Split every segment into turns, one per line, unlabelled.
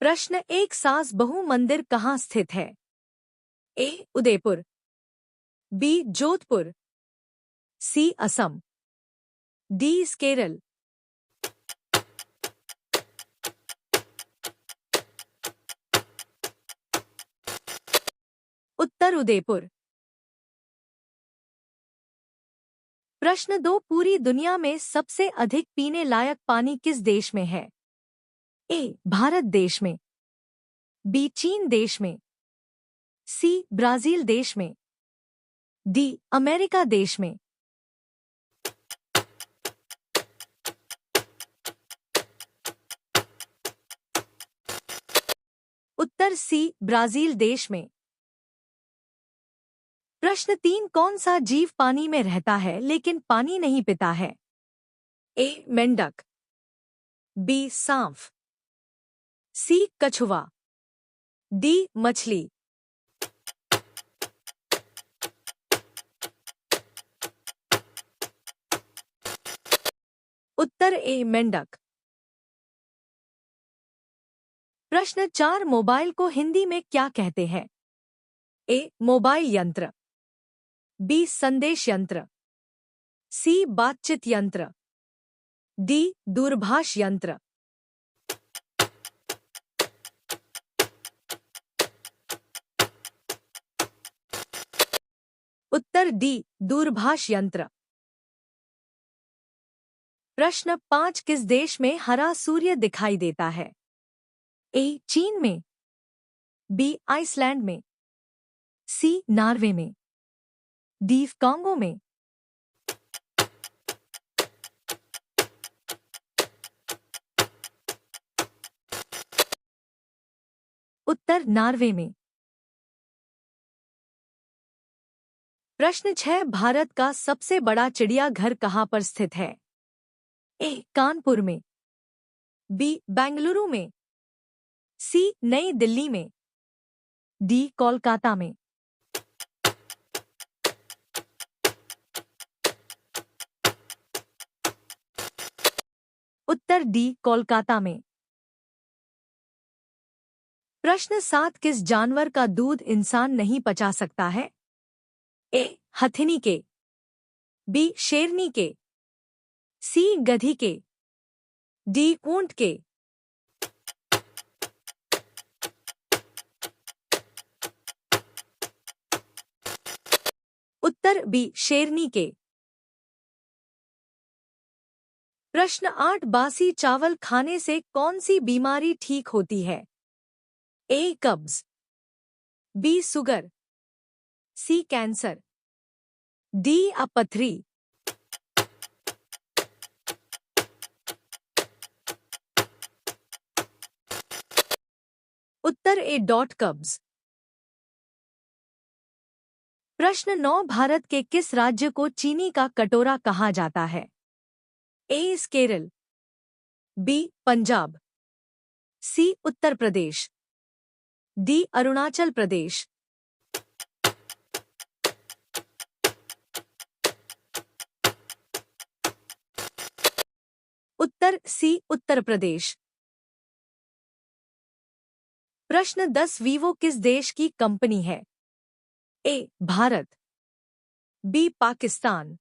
प्रश्न एक सास बहू मंदिर कहाँ स्थित है? ए उदयपुर, बी जोधपुर, सी असम, डी केरल। उत्तर उदयपुर। प्रश्न दो पूरी दुनिया में सबसे अधिक पीने लायक पानी किस देश में है? ए भारत देश में, बी चीन देश में, सी ब्राजील देश में, डी अमेरिका देश में। उत्तर सी ब्राजील देश में। प्रश्न तीन कौन सा जीव पानी में रहता है लेकिन पानी नहीं पीता है? ए मेंढक, बी सांप, सी कछुआ, डी मछली। उत्तर ए मेंढक। प्रश्न चार मोबाइल को हिंदी में क्या कहते हैं? ए मोबाइल यंत्र, बी संदेश यंत्र, सी बातचीत यंत्र, डी दूरभाष यंत्र। उत्तर डी दूरभाष यंत्र। प्रश्न पाँच किस देश में हरा सूर्य दिखाई देता है? ए चीन में, बी आइसलैंड में, सी नॉर्वे में, डी कांगो में। उत्तर नॉर्वे में। प्रश्न छह भारत का सबसे बड़ा चिड़ियाघर कहाँ पर स्थित है? ए कानपुर में, बी बेंगलुरु में, सी नई दिल्ली में, डी कोलकाता में। उत्तर डी कोलकाता में। प्रश्न सात किस जानवर का दूध इंसान नहीं पचा सकता है? ए हथिनी के, बी शेरनी के, सी गधी के, डी ऊंट के। उत्तर बी शेरनी के। प्रश्न आठ बासी चावल खाने से कौन सी बीमारी ठीक होती है? ए कब्ज, B sugar, C cancer, D अपथरी। उत्तर ए डॉट कब्ज। प्रश्न नौ भारत के किस राज्य को चीनी का कटोरा कहा जाता है? ए केरल, बी पंजाब, सी उत्तर प्रदेश, डी अरुणाचल प्रदेश। उत्तर सी उत्तर प्रदेश। प्रश्न 10 वीवो किस देश की कंपनी है? ए भारत, बी पाकिस्तान,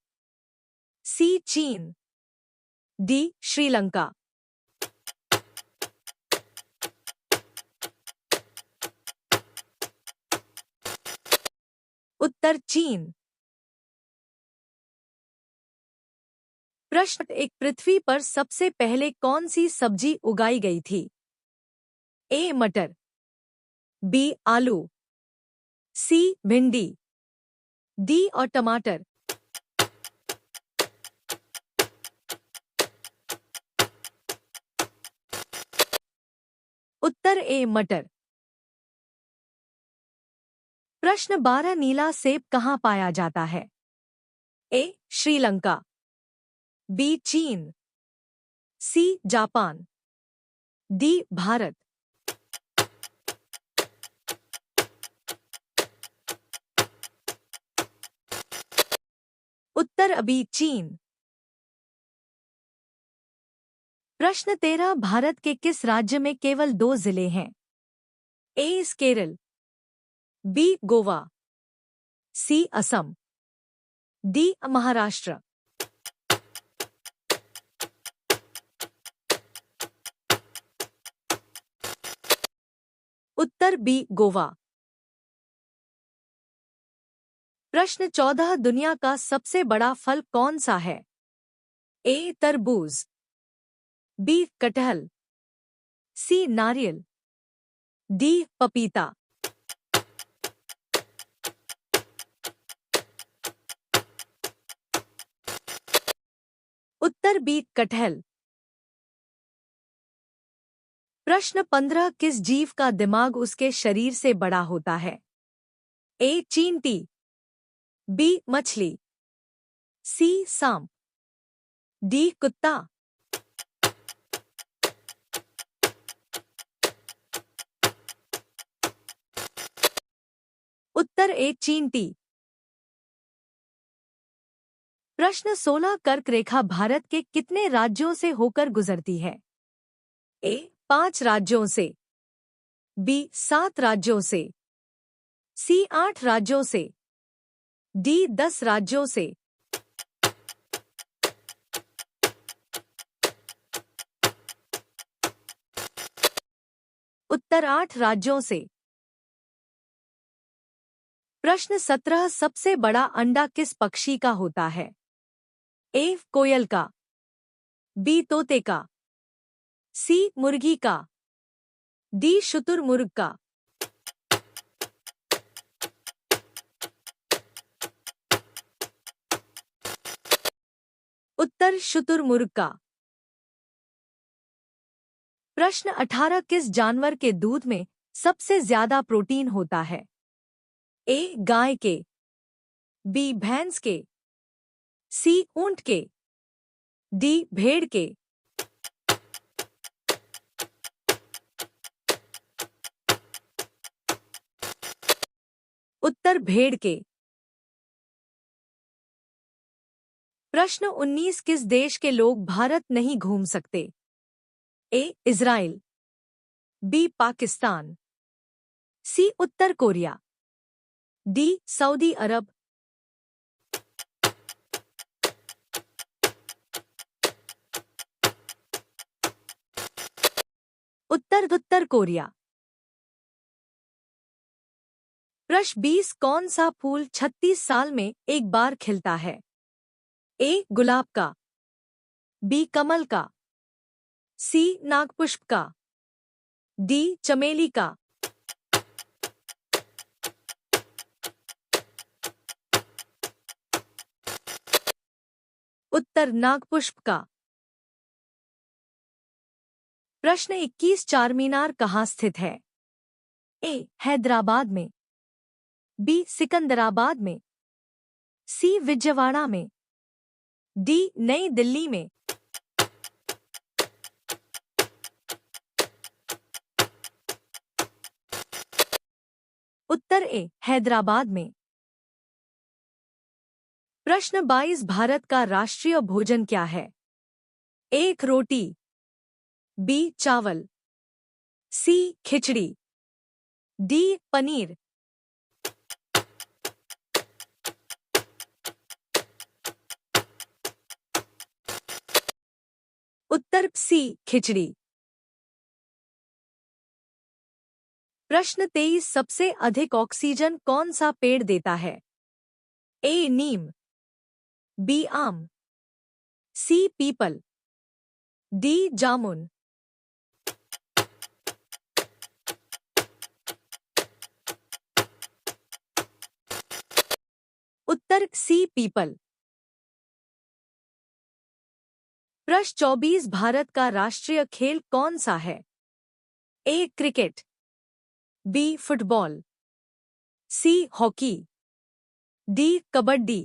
सी चीन, डी श्रीलंका। उत्तर चीन। प्रश्न एक पृथ्वी पर सबसे पहले कौन सी सब्जी उगाई गई थी? ए मटर, बी आलू, सी भिंडी, डी और टमाटर। उत्तर ए मटर। प्रश्न 12 नीला सेब कहाँ पाया जाता है? ए श्रीलंका, बी चीन, सी जापान, डी भारत। उत्तर बी चीन। प्रश्न 13 भारत के किस राज्य में केवल 2 जिले हैं? ए केरल, बी गोवा, सी असम, डी महाराष्ट्र। उत्तर बी गोवा। प्रश्न 14 दुनिया का सबसे बड़ा फल कौन सा है? ए तरबूज, बी कटहल, सी नारियल, डी पपीता। उत्तर बी कटहल। प्रश्न 15 किस जीव का दिमाग उसके शरीर से बड़ा होता है? ए चींटी, बी मछली, सी सांप, डी कुत्ता। उत्तर ए चींटी। प्रश्न 16 कर्क रेखा भारत के कितने राज्यों से होकर गुजरती है? ए 5 राज्यों से, बी 7 राज्यों से, सी 8 राज्यों से, डी 10 राज्यों से। उत्तर 8 राज्यों से। प्रश्न 17 सबसे बड़ा अंडा किस पक्षी का होता है? ए कोयल का, बी तोते का, सी मुर्गी का, डी शुतुरमुर्ग का। उत्तर शुतुरमुर्ग का। प्रश्न 18 किस जानवर के दूध में सबसे ज्यादा प्रोटीन होता है? ए गाय के, बी भैंस के, सी ऊंट के, डी भेड़ के। उत्तर भेड़ के। प्रश्न 19 किस देश के लोग भारत नहीं घूम सकते? ए इज़राइल, बी पाकिस्तान, सी उत्तर कोरिया, डी सऊदी अरब। उत्तर कोरिया। प्रश्न 20 कौन सा फूल 36 साल में एक बार खिलता है? ए गुलाब का, बी कमल का, सी नागपुष्प का, डी चमेली का। उत्तर नागपुष्प का। प्रश्न 21 चारमीनार कहाँ स्थित है? ए हैदराबाद में, बी सिकंदराबाद में, सी विजयवाड़ा में, डी नई दिल्ली में। उत्तर ए हैदराबाद में। प्रश्न 22 भारत का राष्ट्रीय भोजन क्या है? एक रोटी, बी चावल, सी खिचड़ी, डी पनीर। उत्तर सी खिचड़ी। प्रश्न 23 सबसे अधिक ऑक्सीजन कौन सा पेड़ देता है? ए नीम, बी आम, सी पीपल, डी जामुन। उत्तर सी पीपल। प्रश्न 24 भारत का राष्ट्रीय खेल कौन सा है? A cricket, B football, C hockey, D kabaddi.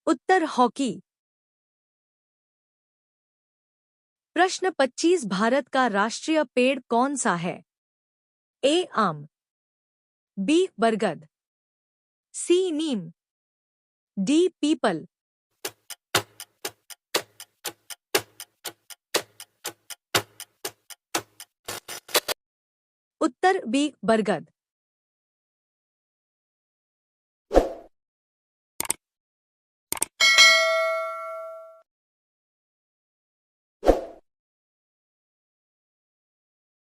उत्तर हॉकी। प्रश्न 25 भारत का राष्ट्रीय पेड़ कौन सा है? ए आम, बी बरगद, सी नीम, डी पीपल। उत्तर बी बरगद।